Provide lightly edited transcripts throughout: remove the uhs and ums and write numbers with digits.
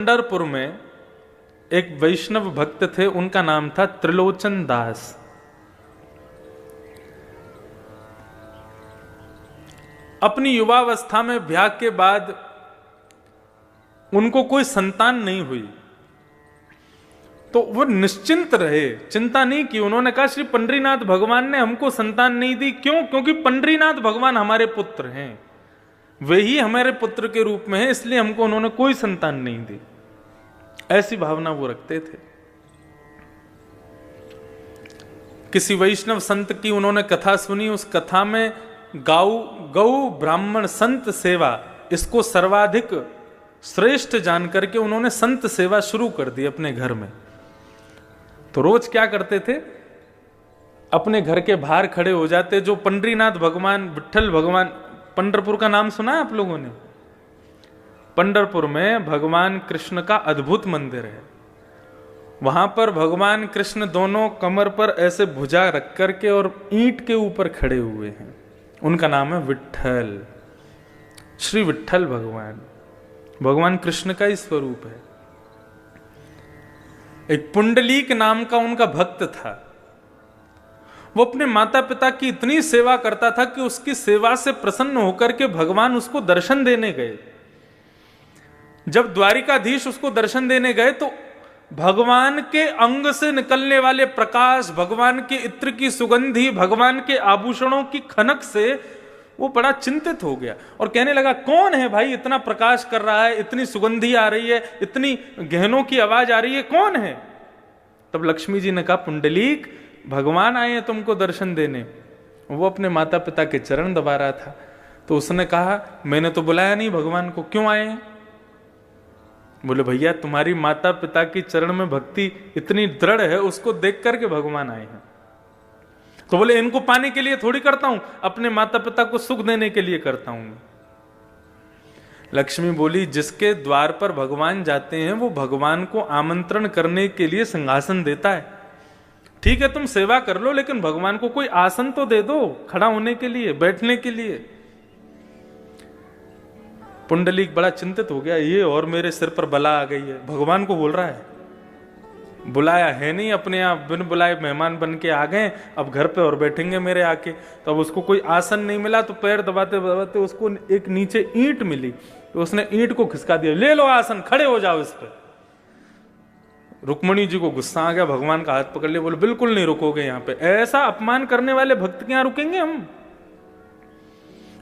पंढरपुर में एक वैष्णव भक्त थे, उनका नाम था त्रिलोचन दास। अपनी युवावस्था में ब्याह के बाद उनको कोई संतान नहीं हुई, तो वो निश्चिंत रहे, चिंता नहीं की। उन्होंने कहा श्री पंडरीनाथ भगवान ने हमको संतान नहीं दी, क्यों? क्योंकि पंडरीनाथ भगवान हमारे पुत्र हैं, वे ही हमारे पुत्र के रूप में है, इसलिए हमको उन्होंने कोई संतान नहीं दी। ऐसी भावना वो रखते थे। किसी वैष्णव संत की उन्होंने कथा सुनी, उस कथा में गौ ब्राह्मण संत सेवा, इसको सर्वाधिक श्रेष्ठ जान करके उन्होंने संत सेवा शुरू कर दी अपने घर में। तो रोज क्या करते थे, अपने घर के बाहर खड़े हो जाते। जो पंडरीनाथ भगवान, विट्ठल भगवान, पंढरपुर का नाम सुना है आप लोगों ने? पंढरपुर में भगवान कृष्ण का अद्भुत मंदिर है। वहां पर भगवान कृष्ण दोनों कमर पर ऐसे भुजा रख करके और ईंट के ऊपर खड़े हुए हैं। उनका नाम है विट्ठल, श्री विट्ठल भगवान, भगवान कृष्ण का ही स्वरूप है। एक पुंडलीक नाम का उनका भक्त था। वो अपने माता पिता की इतनी सेवा करता था कि उसकी सेवा से प्रसन्न होकर के भगवान उसको दर्शन देने गए। जब द्वारिकाधीश उसको दर्शन देने गए तो भगवान के अंग से निकलने वाले प्रकाश, भगवान के इत्र की सुगंधी, भगवान के आभूषणों की खनक से वो बड़ा चिंतित हो गया और कहने लगा, कौन है भाई इतना प्रकाश कर रहा है, इतनी सुगंधी आ रही है, इतनी गहनों की आवाज आ रही है, कौन है? तब लक्ष्मी जी ने कहा, पुंडलीक, भगवान आए हैं तुमको दर्शन देने। वो अपने माता पिता के चरण दबा रहा था। तो उसने कहा, मैंने तो बुलाया नहीं भगवान को, क्यों आए हैं? बोले, भैया तुम्हारी माता पिता की चरण में भक्ति इतनी दृढ़ है, उसको देख करके भगवान आए हैं। तो बोले, इनको पाने के लिए थोड़ी करता हूं, अपने माता पिता को सुख देने के लिए करता हूं। लक्ष्मी बोली, जिसके द्वार पर भगवान जाते हैं वो भगवान को आमंत्रण करने के लिए सिंहासन देता है। ठीक है तुम सेवा कर लो, लेकिन भगवान को कोई आसन तो दे दो, खड़ा होने के लिए, बैठने के लिए। पुंडलीक बड़ा चिंतित हो गया, ये और मेरे सिर पर बला आ गई है। भगवान को बोल रहा है, बुलाया है नहीं, अपने आप बिन बुलाए मेहमान बन के आ गए, अब घर पे और बैठेंगे मेरे आके। तो अब उसको कोई आसन नहीं मिला, तो पैर दबाते दबाते उसको एक नीचे ईंट मिली, तो उसने ईंट को खिसका दिया, ले लो आसन, खड़े हो जाओ इस पर। रुक्मणी जी को गुस्सा आ गया, भगवान का हाथ पकड़ लिया, बोले बिल्कुल नहीं रुकोगे यहाँ पे, ऐसा अपमान करने वाले भक्त के यहाँ रुकेंगे हम?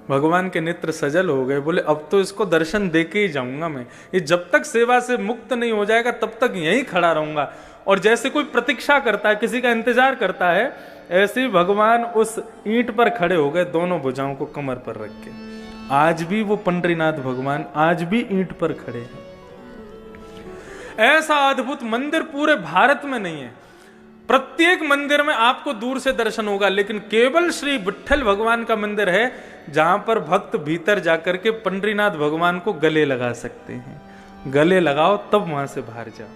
भगवान के नेत्र सजल हो गए, बोले अब तो इसको दर्शन देके ही जाऊंगा मैं, ये जब तक सेवा से मुक्त नहीं हो जाएगा तब तक यहीं खड़ा रहूंगा। और जैसे कोई प्रतीक्षा करता है, किसी का इंतजार करता है, ऐसे ही भगवान उस ईंट पर खड़े हो गए, दोनों भुजाओं को कमर पर रख के। आज भी वो पंडरीनाथ भगवान आज भी ईंट पर खड़े हैं। ऐसा अद्भुत मंदिर पूरे भारत में नहीं है। प्रत्येक मंदिर में आपको दूर से दर्शन होगा, लेकिन केवल श्री विट्ठल भगवान का मंदिर है जहां पर भक्त भीतर जाकर के पंडरीनाथ भगवान को गले लगा सकते हैं। गले लगाओ तब वहां से बाहर जाओ।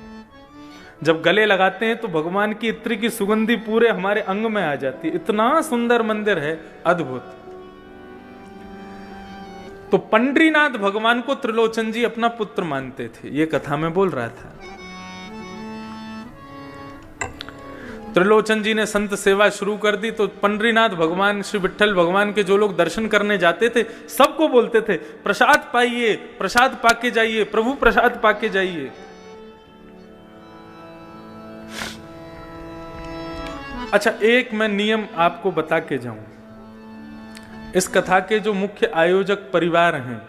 जब गले लगाते हैं तो भगवान की इत्र की सुगंधी पूरे हमारे अंग में आ जाती है। इतना सुंदर मंदिर है, अद्भुत। तो पंडरीनाथ भगवान को त्रिलोचन जी अपना पुत्र मानते थे, ये कथा में बोल रहा था। त्रिलोचन जी ने संत सेवा शुरू कर दी, तो पंडरीनाथ भगवान, श्री विट्ठल भगवान के जो लोग दर्शन करने जाते थे, सबको बोलते थे, प्रसाद पाइए, प्रसाद पाके जाइए, प्रभु प्रसाद पाके जाइए। अच्छा, एक मैं नियम आपको बता के जाऊं। इस कथा के जो मुख्य आयोजक परिवार हैं,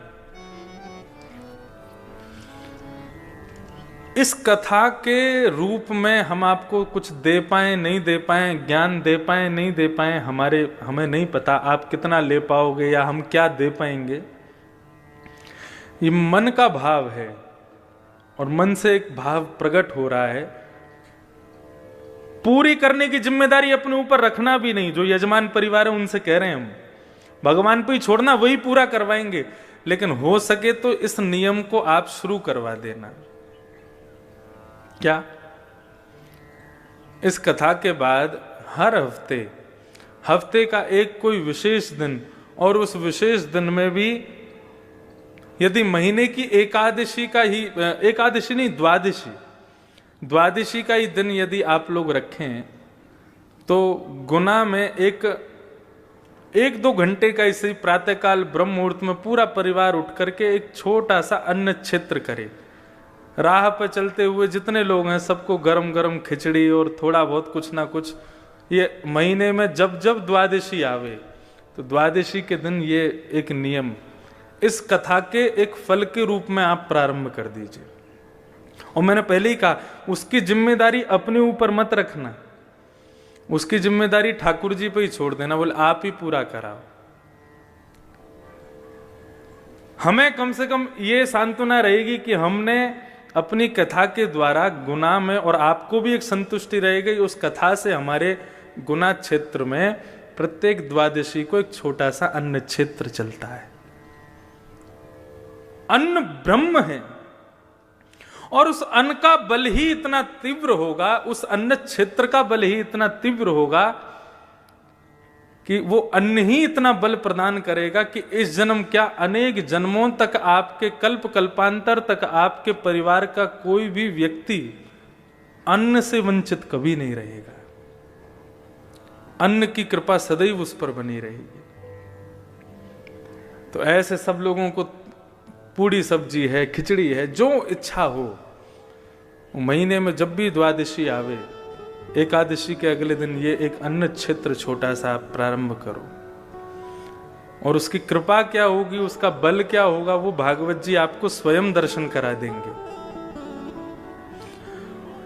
इस कथा के रूप में हम आपको कुछ दे पाए नहीं दे पाए, ज्ञान दे पाए नहीं दे पाए, हमें नहीं पता आप कितना ले पाओगे या हम क्या दे पाएंगे। ये मन का भाव है और मन से एक भाव प्रकट हो रहा है। पूरी करने की जिम्मेदारी अपने ऊपर रखना भी नहीं। जो यजमान परिवार है उनसे कह रहे हैं हम, भगवान पे ही छोड़ना, वही पूरा करवाएंगे। लेकिन हो सके तो इस नियम को आप शुरू करवा देना। क्या? इस कथा के बाद हर हफ्ते का एक कोई विशेष दिन, और उस विशेष दिन में भी यदि महीने की एकादशी का ही, एकादशी नहीं, द्वादशी का ही दिन यदि आप लोग रखें तो गुना में एक दो घंटे का इसी प्रातःकाल ब्रह्म मुहूर्त में पूरा परिवार उठ करके एक छोटा सा अन्न क्षेत्र करे। राह पर चलते हुए जितने लोग हैं सबको गरम गरम खिचड़ी और थोड़ा बहुत कुछ ना कुछ, ये महीने में जब जब द्वादशी आवे तो द्वादशी के दिन ये एक नियम इस कथा के एक फल के रूप में आप प्रारंभ कर दीजिए। और मैंने पहले ही कहा, उसकी जिम्मेदारी अपने ऊपर मत रखना, उसकी जिम्मेदारी ठाकुर जी पे ही छोड़ देना, बोले आप ही पूरा कराओ। हमें कम से कम ये सांत्वना रहेगी कि हमने अपनी कथा के द्वारा गुना में, और आपको भी एक संतुष्टि रहेगी उस कथा से, हमारे गुना क्षेत्र में प्रत्येक द्वादशी को एक छोटा सा अन्न क्षेत्र चलता है। अन्न ब्रह्म है और उस अन्न का बल ही इतना तीव्र होगा, उस अन्न क्षेत्र का बल ही इतना तीव्र होगा कि वो अन्न ही इतना बल प्रदान करेगा कि इस जन्म क्या अनेक जन्मों तक, आपके कल्प कल्पांतर तक आपके परिवार का कोई भी व्यक्ति अन्न से वंचित कभी नहीं रहेगा। अन्न की कृपा सदैव उस पर बनी रहेगी। तो ऐसे सब लोगों को पूड़ी सब्जी है, खिचड़ी है, जो इच्छा हो, महीने में जब भी द्वादशी आवे, एकादशी के अगले दिन ये एक अन्न क्षेत्र छोटा सा प्रारंभ करो। और उसकी कृपा क्या होगी, उसका बल क्या होगा, वो भागवत जी आपको स्वयं दर्शन करा देंगे।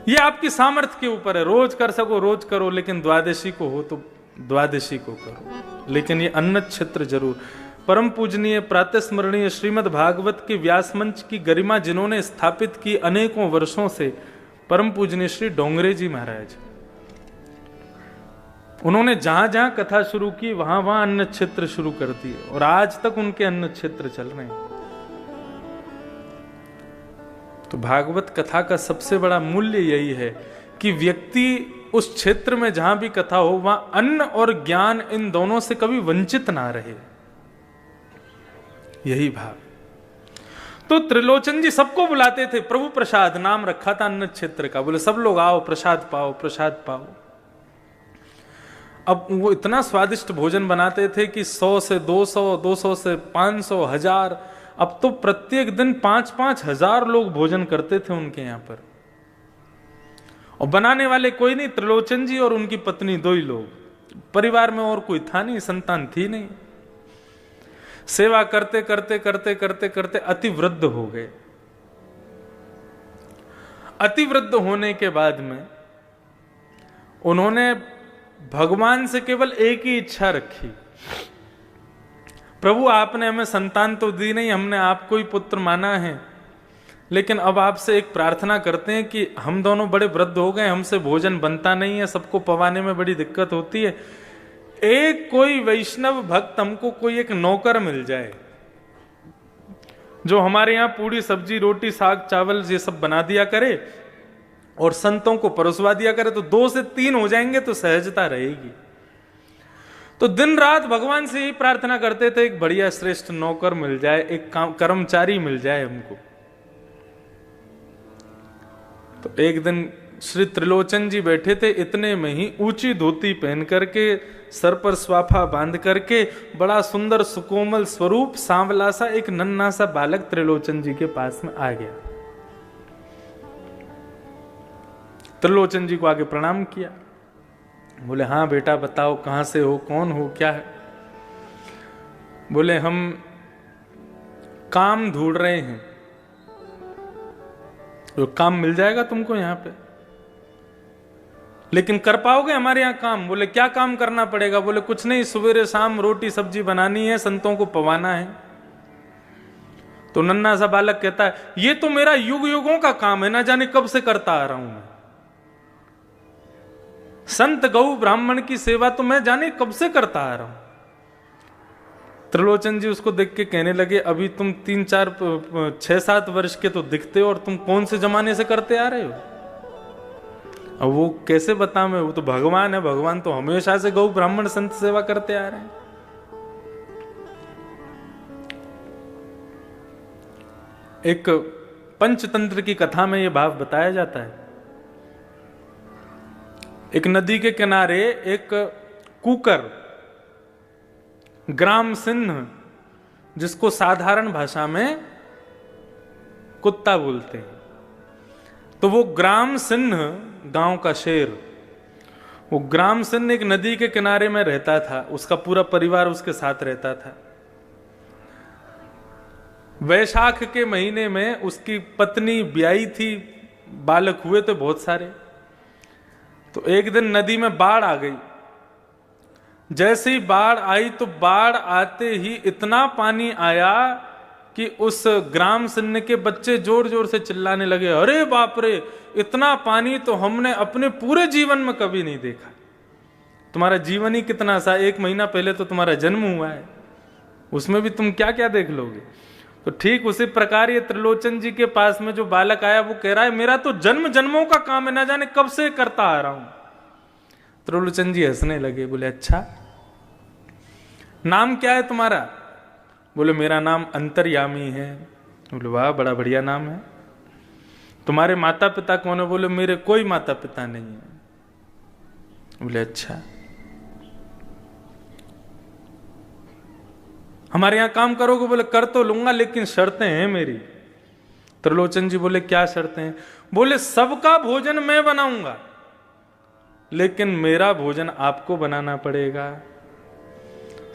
ये आपकी सामर्थ्य के ऊपर है, रोज कर सको रोज करो, लेकिन द्वादशी को हो तो द्वादशी को करो, लेकिन ये अन्न क्षेत्र जरूर। परम पूजनीय प्रातस्मरणीय श्रीमद् भागवत के व्यास मंच की गरिमा जिन्होंने स्थापित की अनेकों वर्षों से, परम पूजनीय श्री डोंगरे जी महाराज, उन्होंने जहां जहां कथा शुरू की वहां वहां अन्न क्षेत्र शुरू कर दिए और आज तक उनके अन्न क्षेत्र चल रहे हैं। तो भागवत कथा का सबसे बड़ा मूल्य यही है कि व्यक्ति उस क्षेत्र में जहां भी कथा हो वहां अन्न और ज्ञान इन दोनों से कभी वंचित ना रहे, यही भाव। तो त्रिलोचन जी सबको बुलाते थे, प्रभु प्रसाद नाम रखा था अन्न क्षेत्र का, बोले सब लोग आओ प्रसाद पाओ प्रसाद पाओ। अब वो इतना स्वादिष्ट भोजन बनाते थे कि 100 से 200, 200 से 500, 1000, अब तो प्रत्येक दिन 5-5 हजार लोग भोजन करते थे उनके यहां पर। और बनाने वाले कोई नहीं, त्रिलोचन जी और उनकी पत्नी, दो ही लोग। परिवार में और कोई था नहीं, संतान थी नहीं। सेवा करते करते करते करते करते अति वृद्ध हो गए। अति वृद्ध होने के बाद में उन्होंने भगवान से केवल एक ही इच्छा रखी, प्रभु आपने हमें संतान तो दी नहीं, हमने आपको ही पुत्र माना है, लेकिन अब आपसे एक प्रार्थना करते हैं कि हम दोनों बड़े वृद्ध हो गए, हमसे भोजन बनता नहीं है, सबको पवाने में बड़ी दिक्कत होती है, एक कोई वैष्णव भक्त हमको कोई एक नौकर मिल जाए जो हमारे यहां पूड़ी सब्जी रोटी साग चावल ये सब बना दिया करे और संतों को परोसवा दिया करे, तो 2 से 3 हो जाएंगे तो सहजता रहेगी। तो दिन रात भगवान से ही प्रार्थना करते थे, एक बढ़िया श्रेष्ठ नौकर मिल जाए, एक कर्मचारी मिल जाए हमको। तो एक दिन श्री त्रिलोचन जी बैठे थे, इतने में ही ऊंची धोती पहन करके, सर पर स्वाफा बांध करके, बड़ा सुंदर सुकोमल स्वरूप सांवला सा एक नन्हा सा बालक त्रिलोचन जी के पास में आ गया। त्रिलोचन जी को आगे प्रणाम किया, बोले हाँ बेटा बताओ कहां से हो, कौन हो, क्या है। बोले हम काम ढूंढ रहे हैं, तो काम मिल जाएगा तुमको यहां पे, लेकिन कर पाओगे हमारे यहां काम। बोले क्या काम करना पड़ेगा। बोले कुछ नहीं, सवेरे शाम रोटी सब्जी बनानी है, संतों को पवाना है। तो नन्हा सा बालक कहता है ये तो मेरा युग युगों का काम है, ना जाने कब से करता आ रहा हूं मैं। संत गौ ब्राह्मण की सेवा तो मैं जाने कब से करता आ रहा हूं। त्रिलोचन जी उसको देख के कहने लगे अभी तुम 3-4 6-7 वर्ष के तो दिखते हो और तुम कौन से जमाने से करते आ रहे हो। अब वो कैसे बता मैं, वो तो भगवान है, भगवान तो हमेशा से गौ ब्राह्मण संत सेवा करते आ रहे हैं। एक पंचतंत्र की कथा में यह भाव बताया जाता है। एक नदी के किनारे एक कुकर, ग्राम सिंह, जिसको साधारण भाषा में कुत्ता बोलते हैं, तो वो ग्राम सिंह गांव का शेर, वो ग्राम सिंह एक नदी के किनारे में रहता था। उसका पूरा परिवार उसके साथ रहता था। वैशाख के महीने में उसकी पत्नी ब्याई थी, बालक हुए थे बहुत सारे। तो एक दिन नदी में बाढ़ आ गई। जैसे ही बाढ़ आई तो बाढ़ आते ही इतना पानी आया कि उस ग्राम सिंह के बच्चे जोर जोर से चिल्लाने लगे, अरे बाप रे, इतना पानी तो हमने अपने पूरे जीवन में कभी नहीं देखा। तुम्हारा जीवन ही कितना सा, 1 महीना पहले तो तुम्हारा जन्म हुआ है, उसमें भी तुम क्या क्या देख लोगे। तो ठीक उसी प्रकार ये त्रिलोचन जी के पास में जो बालक आया वो कह रहा है, मेरा तो जन्म जन्मों का काम है, ना जाने कब से करता आ रहा हूं। त्रिलोचन जी हंसने लगे, बोले अच्छा नाम क्या है तुम्हारा? बोले मेरा नाम अंतर्यामी है। बोले वाह, बड़ा बढ़िया नाम है। तुम्हारे माता पिता कौन है? बोले मेरे कोई माता पिता नहीं है। बोले अच्छा, हमारे यहां काम करोगे? बोले कर तो लूंगा, लेकिन शर्तें हैं मेरी। त्रिलोचन जी बोले क्या शर्तें हैं? बोले सबका भोजन मैं बनाऊंगा, लेकिन मेरा भोजन आपको बनाना पड़ेगा।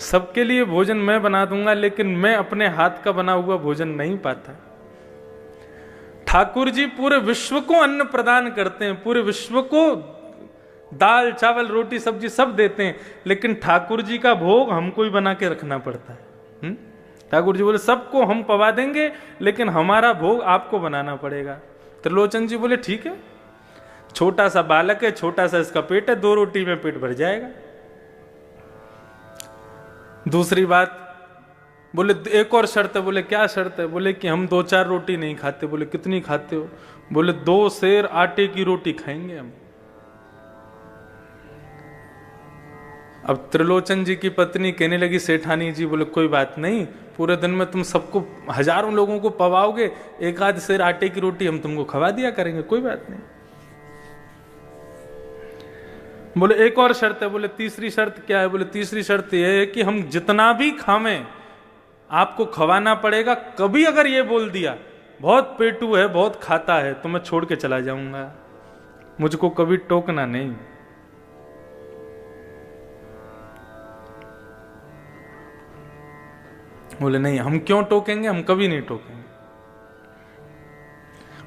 सबके लिए भोजन मैं बना दूंगा, लेकिन मैं अपने हाथ का बना हुआ भोजन नहीं पाता। ठाकुर जी पूरे विश्व को अन्न प्रदान करते हैं, पूरे विश्व को दाल चावल रोटी सब्जी सब देते हैं, लेकिन ठाकुर जी का भोग हमको ही बना के रखना पड़ता है। ठाकुर जी बोले सबको हम पवा देंगे, लेकिन हमारा भोग आपको बनाना पड़ेगा। त्रिलोचन जी बोले ठीक है, छोटा सा बालक है, छोटा सा इसका पेट है, 2 रोटी में पेट भर जाएगा। दूसरी बात, बोले एक और शर्त है। बोले क्या शर्त है? बोले कि हम 2-4 रोटी नहीं खाते। बोले कितनी खाते हो? बोले 2 सेर आटे की रोटी खाएंगे हम। अब त्रिलोचन जी की पत्नी कहने लगी, सेठानी जी, बोले कोई बात नहीं, पूरे दिन में तुम सबको हजारों लोगों को पवाओगे, 1-आध सेर आटे की रोटी हम तुमको खवा दिया करेंगे, कोई बात नहीं। बोले एक और शर्त है। बोले तीसरी शर्त क्या है? बोले तीसरी शर्त यह है कि हम जितना भी खावें आपको खवाना पड़ेगा। कभी अगर ये बोल दिया बहुत पेटू है, बहुत खाता है, तो मैं छोड़ के चला जाऊंगा, मुझको कभी टोकना नहीं। बोले नहीं, हम क्यों टोकेंगे, हम कभी नहीं टोकेंगे।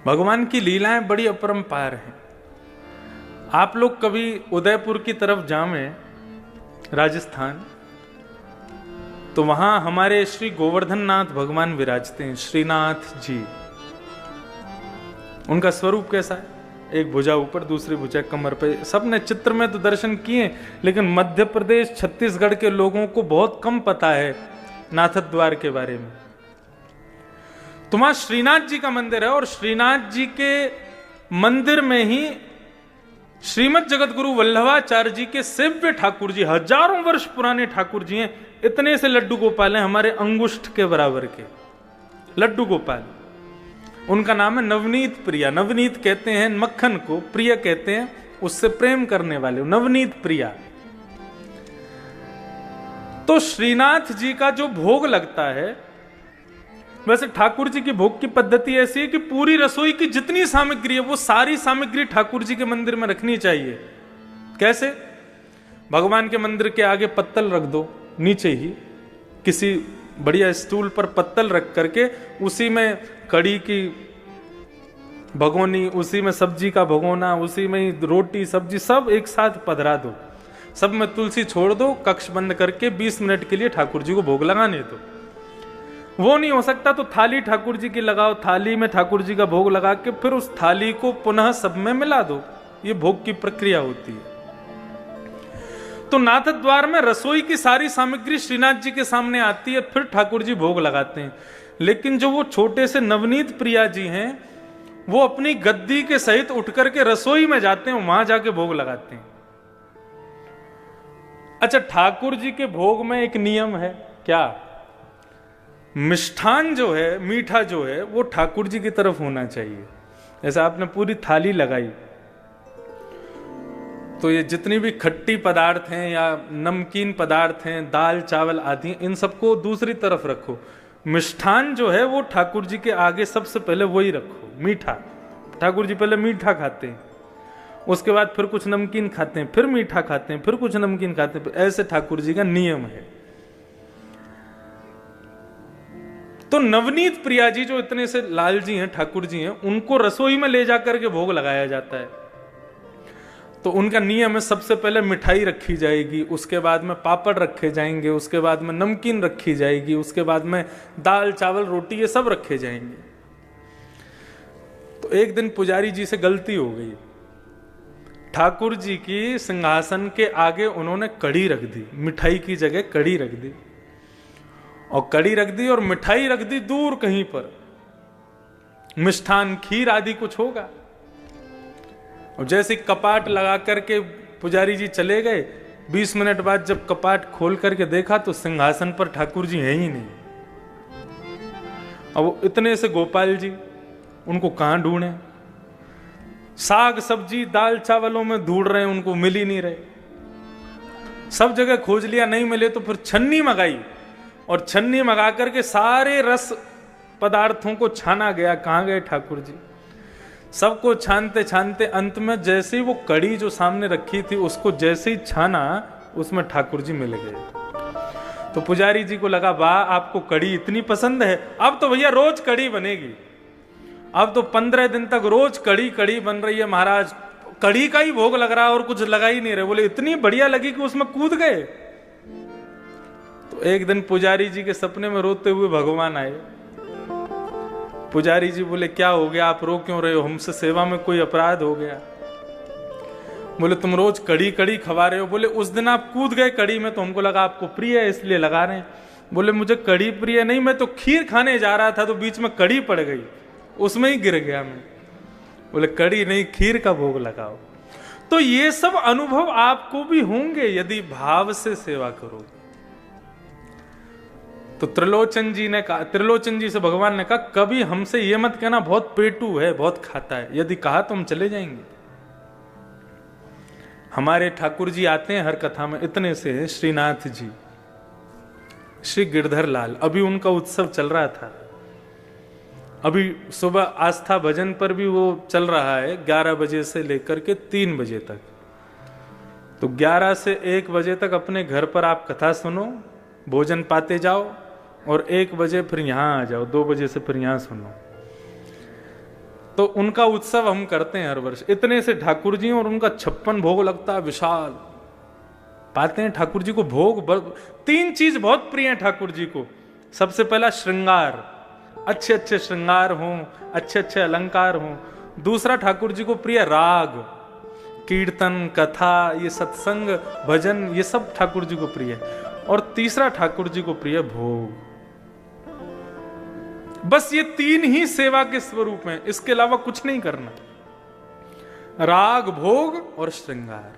भगवान की लीलाएं बड़ी अपरंपार हैं। आप लोग कभी उदयपुर की तरफ जावें, राजस्थान, तो वहां हमारे श्री गोवर्धन नाथ भगवान विराजते हैं, श्रीनाथ जी। उनका स्वरूप कैसा है? एक भुजा ऊपर, दूसरी भुजा कमर पे। सबने चित्र में तो दर्शन किए, लेकिन मध्य प्रदेश छत्तीसगढ़ के लोगों को बहुत कम पता है नाथद्वार के बारे में। तो वहां श्रीनाथ जी का मंदिर है, और श्रीनाथ जी के मंदिर में ही श्रीमद जगत गुरु वल्लभाचार्य जी के सेव्य ठाकुर जी, हजारों वर्ष पुराने ठाकुर जी हैं। इतने से लड्डू गोपाल हैं, हमारे अंगुष्ठ के बराबर के लड्डू गोपाल। उनका नाम है नवनीत प्रिया। नवनीत कहते हैं मक्खन को, प्रिय कहते हैं उससे प्रेम करने वाले, नवनीत प्रिया। तो श्रीनाथ जी का जो भोग लगता है, वैसे ठाकुर जी की भोग की पद्धति ऐसी है कि पूरी रसोई की जितनी सामग्री है वो सारी सामग्री ठाकुर जी के मंदिर में रखनी चाहिए। कैसे? भगवान के मंदिर के आगे पत्तल रख दो, नीचे ही किसी बढ़िया स्टूल पर पत्तल रख करके उसी में कड़ी की भगोनी, उसी में सब्जी का भगोना, उसी में ही रोटी सब्जी सब एक साथ पधरा दो। सब में तुलसी छोड़ दो, कक्ष बंद करके 20 मिनट के लिए ठाकुर जी को भोग लगाने दो। वो नहीं हो सकता तो थाली ठाकुर जी की लगाओ, थाली में ठाकुर जी का भोग लगा के फिर उस थाली को पुनः सब में मिला दो। ये भोग की प्रक्रिया होती है। तो नाथ द्वार में रसोई की सारी सामग्री श्रीनाथ जी के सामने आती है, फिर ठाकुर जी भोग लगाते हैं। लेकिन जो वो छोटे से नवनीत प्रिया जी हैं, वो अपनी गद्दी के सहित उठ करके रसोई में जाते हैं, वहां जाके भोग लगाते हैं। अच्छा, ठाकुर जी के भोग में एक नियम है क्या? मिष्ठान जो है, मीठा जो है, वो ठाकुर जी की तरफ होना चाहिए। जैसे आपने पूरी थाली लगाई तो ये जितनी भी खट्टी पदार्थ हैं या नमकीन पदार्थ हैं, दाल चावल आदि, इन सबको दूसरी तरफ रखो। मिष्ठान जो है वो ठाकुर जी के आगे सबसे पहले वही रखो, मीठा। ठाकुर जी पहले मीठा खाते हैं, उसके बाद फिर कुछ नमकीन खाते हैं, फिर मीठा खाते हैं, फिर कुछ नमकीन खाते हैं। ऐसे ठाकुर जी का नियम है। तो नवनीत प्रिया जी जो इतने से लाल जी हैं, ठाकुर जी हैं, उनको रसोई में ले जाकर के भोग लगाया जाता है। तो उनका नियम है सबसे पहले मिठाई रखी जाएगी, उसके बाद में पापड़ रखे जाएंगे, उसके बाद में नमकीन रखी जाएगी, उसके बाद में दाल चावल रोटी ये सब रखे जाएंगे। तो एक दिन पुजारी जी से गलती हो गई, ठाकुर जी की सिंहासन के आगे उन्होंने कड़ी रख दी, मिठाई की जगह कड़ी रख दी, और कड़ी रख दी और मिठाई रख दी दूर कहीं पर, मिष्ठान खीर आदि कुछ होगा। और जैसे कपाट लगा करके पुजारी जी चले गए, 20 मिनट बाद जब कपाट खोल करके देखा तो सिंहासन पर ठाकुर जी हैं ही नहीं। अब इतने से गोपाल जी, उनको कहां ढूंढे, साग सब्जी दाल चावलों में ढूंढ रहे हैं, उनको मिल ही नहीं रहे, सब जगह खोज लिया, नहीं मिले तो फिर छन्नी मंगाई, और छन्नी मंगा करके सारे रस पदार्थों को छाना गया। कहां गए ठाकुर जी, सबको छानते छानते अंत में जैसे ही वो कड़ी जो सामने रखी थी उसको जैसे ही छाना, उसमें ठाकुर जी मिल गए। तो पुजारी जी को लगा, वाह आपको कड़ी इतनी पसंद है, अब तो भैया रोज कड़ी बनेगी, अब तो 15 दिन तक रोज कड़ी कड़ी बन रही है महाराज, कड़ी का ही भोग लग रहा है और कुछ लगा ही नहीं रहे। बोले इतनी बढ़िया लगी कि उसमें कूद गए। तो एक दिन पुजारी जी के सपने में रोते हुए भगवान आए। पुजारी जी बोले क्या हो गया, आप रो क्यों रहे हो, हमसे सेवा में कोई अपराध हो गया? बोले तुम रोज कड़ी कड़ी खवा रहे हो। बोले उस दिन आप कूद गए कड़ी में तो हमको लगा आपको प्रिय है इसलिए लगा रहे हैं। बोले मुझे कड़ी प्रिय नहीं, मैं तो खीर खाने जा रहा था तो बीच में कड़ी पड़ गई, उसमें ही गिर गया मैं। बोले कड़ी नहीं, खीर का भोग लगाओ। तो ये सब अनुभव आपको भी होंगे यदि भाव से सेवा करोगे। तो त्रिलोचन जी ने कहा, त्रिलोचन जी से भगवान ने कहा कभी हमसे ये मत कहना बहुत पेटू है, बहुत खाता है, यदि कहा तो हम चले जाएंगे। हमारे ठाकुर जी आते हैं हर कथा में, इतने से श्रीनाथ जी, श्री गिरधर लाल, अभी उनका उत्सव चल रहा था, अभी सुबह आस्था भजन पर भी वो चल रहा है 11 बजे से लेकर के 3 बजे तक। तो 11 से 1 बजे तक अपने घर पर आप कथा सुनो, भोजन पाते जाओ, और 1 बजे फिर यहां आ जाओ, 2 बजे से फिर यहां सुनो। तो उनका उत्सव हम करते हैं हर वर्ष। इतने से ठाकुर जी और उनका 56 भोग लगता है, विशाल पाते हैं ठाकुर जी को भोग। 3 चीज बहुत प्रिय है ठाकुर जी को। सबसे पहला श्रृंगार, अच्छे अच्छे श्रृंगार हों, अच्छे अच्छे अलंकार हों। दूसरा ठाकुर जी को प्रिय राग, कीर्तन कथा, ये सत्संग भजन, ये सब ठाकुर जी को प्रिय है। और तीसरा ठाकुर जी को प्रिय भोग। बस ये 3 ही सेवा के स्वरूप हैं, इसके अलावा कुछ नहीं करना। राग, भोग और श्रृंगार।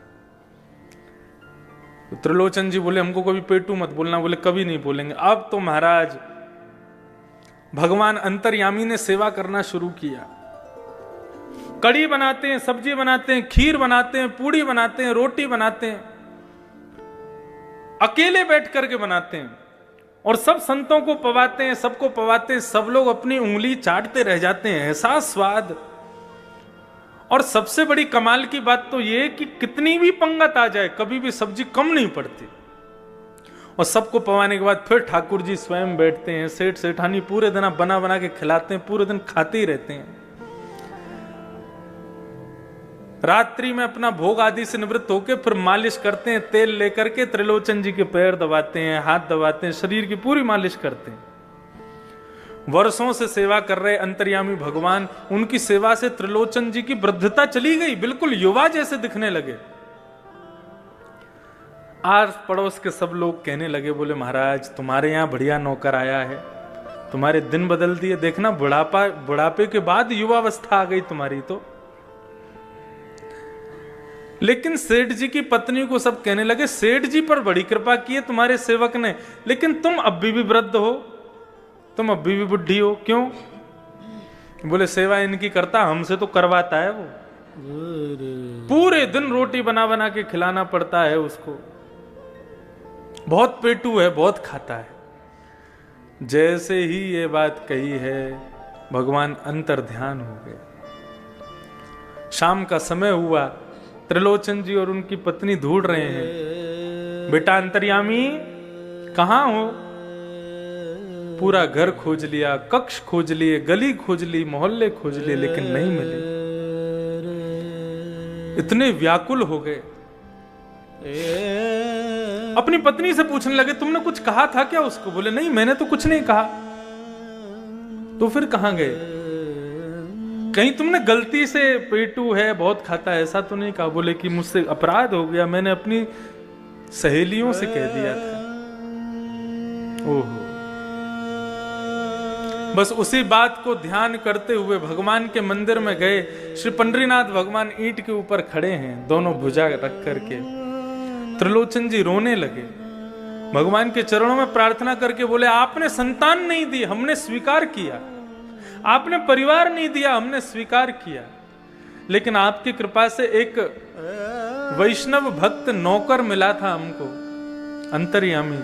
तो त्रिलोचन जी बोले हमको कभी पेटू मत बोलना। बोले कभी नहीं बोलेंगे। अब तो महाराज भगवान अंतर्यामी ने सेवा करना शुरू किया। कड़ी बनाते हैं, सब्जी बनाते हैं, खीर बनाते हैं, पूड़ी बनाते हैं, रोटी बनाते हैं, अकेले बैठ करके बनाते हैं, और सब संतों को पवाते हैं, सबको पवाते हैं। सब लोग अपनी उंगली चाटते रह जाते हैं, ऐसा स्वाद। और सबसे बड़ी कमाल की बात तो यह कि कितनी भी पंगत आ जाए कभी भी सब्जी कम नहीं पड़ती। और सबको पवाने के बाद फिर ठाकुर जी स्वयं बैठते हैं, सेठ सेठानी पूरे दिन बना बना के खिलाते हैं, पूरे दिन खाते ही रहते हैं। रात्रि में अपना भोग आदि से निवृत्त होकर फिर मालिश करते हैं, तेल लेकर के त्रिलोचन जी के पैर दबाते हैं, हाथ दबाते हैं, शरीर की पूरी मालिश करते हैं। वर्षों से सेवा कर रहे अंतर्यामी भगवान, उनकी सेवा से त्रिलोचन जी की वृद्धता चली गई, बिल्कुल युवा जैसे दिखने लगे। आस पड़ोस के सब लोग कहने लगे, बोले महाराज तुम्हारे यहाँ बढ़िया नौकर आया है, तुम्हारे दिन बदल दिए, देखना बुढ़ापे के बाद युवावस्था आ गई तुम्हारी। तो लेकिन सेठ जी की पत्नी को सब कहने लगे सेठ जी पर बड़ी कृपा की है तुम्हारे सेवक ने, लेकिन तुम अब भी वृद्ध हो, तुम अभी भी बुढ़ी हो, क्यों? बोले सेवा इनकी करता, हमसे तो करवाता है वो। पूरे दिन रोटी बना बना के खिलाना पड़ता है उसको, बहुत पेटू है, बहुत खाता है। जैसे ही ये बात कही है, भगवान अंतर ध्यान हो गए। शाम का समय हुआ, त्रिलोचन जी और उनकी पत्नी ढूंढ रहे हैं, बेटा अंतर्यामी कहां हो? पूरा घर खोज लिया, कक्ष खोज लिए, गली खोज ली, मोहल्ले खोज लिए, लेकिन नहीं मिले। इतने व्याकुल हो गए, अपनी पत्नी से पूछने लगे, तुमने कुछ कहा था क्या उसको? बोले नहीं, मैंने तो कुछ नहीं कहा। तो फिर कहां गए? कहीं तुमने गलती से पेटू है, बहुत खाता है, ऐसा तो नहीं कहा? बोले कि मुझसे अपराध हो गया, मैंने अपनी सहेलियों से कह दिया था। ओहो। बस उसी बात को ध्यान करते हुए भगवान के मंदिर में गए। श्री पंडरीनाथ भगवान ईंट के ऊपर खड़े हैं, दोनों भुजा रख करके। त्रिलोचन जी रोने लगे, भगवान के चरणों में प्रार्थना करके बोले, आपने संतान नहीं दी, हमने स्वीकार किया। आपने परिवार नहीं दिया, हमने स्वीकार किया। लेकिन आपकी कृपा से एक वैष्णव भक्त नौकर मिला था हमको, अंतर्यामी।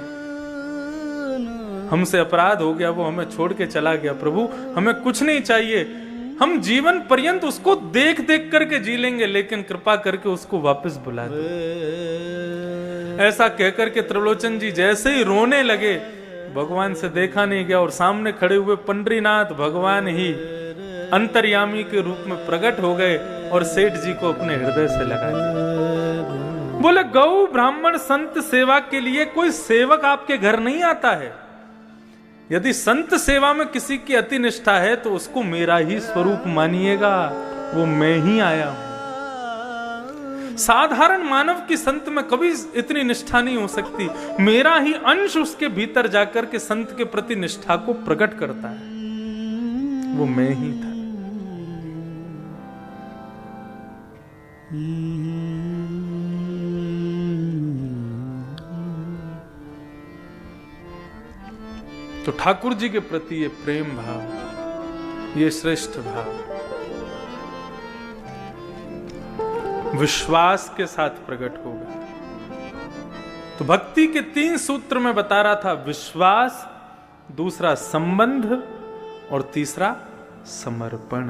हमसे अपराध हो गया, वो हमें छोड़ के चला गया। प्रभु हमें कुछ नहीं चाहिए, हम जीवन पर्यंत उसको देख देख करके जी लेंगे, लेकिन कृपा करके उसको वापस बुला दो। ऐसा कहकर के त्रिलोचन जी जैसे ही रोने लगे, भगवान से देखा नहीं गया और सामने खड़े हुए पंडरीनाथ भगवान ही अंतर्यामी के रूप में प्रकट हो गए और सेठ जी को अपने हृदय से लगा लिया। बोले, गौ ब्राह्मण संत सेवा के लिए कोई सेवक आपके घर नहीं आता है। यदि संत सेवा में किसी की अति निष्ठा है तो उसको मेरा ही स्वरूप मानिएगा, वो मैं ही आया हूं। साधारण मानव की संत में कभी इतनी निष्ठा नहीं हो सकती, मेरा ही अंश उसके भीतर जाकर के संत के प्रति निष्ठा को प्रकट करता है, वो मैं ही था। तो ठाकुर जी के प्रति ये प्रेम भाव, ये श्रेष्ठ भाव विश्वास के साथ प्रकट होगा। तो भक्ति के 3 सूत्र में बता रहा था, विश्वास, दूसरा संबंध और तीसरा समर्पण।